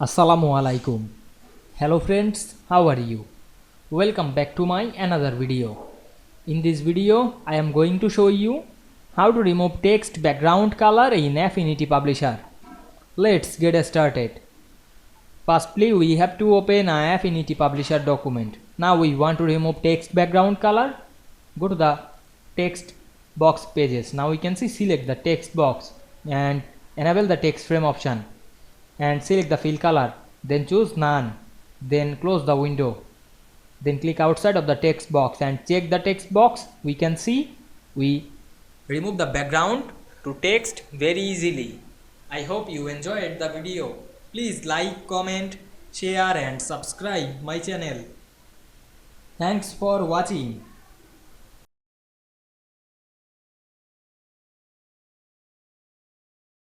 Assalamu Walaikum. Hello friends, how are you? Welcome back to my another video. In this video, I am going to show you how to remove text background color in Affinity Publisher. Let's get started. Firstly, we have to open an Affinity Publisher document. Now we want to remove text background color. Go to the text box pages. Now we can select the text box and enable the text frame option and select the fill color, then choose none, then close the window, then click outside of the text box and check the text box. We can see we remove the background to text very easily. I hope you enjoyed the video. Please like, comment, share and subscribe my channel. Thanks for watching.